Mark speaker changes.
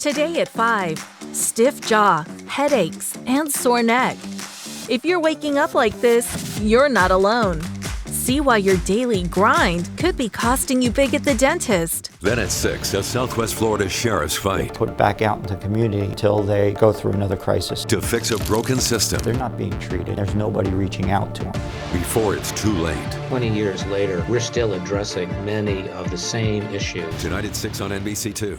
Speaker 1: Today at 5, stiff jaw, headaches, and sore neck. If you're waking up like this, you're not alone. See why your daily grind could be costing you big at the dentist.
Speaker 2: Then at 6, a Southwest Florida sheriff's fight
Speaker 3: Put back out into the community until they go through another crisis.
Speaker 2: to fix a broken system
Speaker 3: They're not being treated. There's nobody reaching out to them.
Speaker 2: before it's too late.
Speaker 4: 20 years later, we're still addressing many of the same issues.
Speaker 2: Tonight at 6 on NBC2.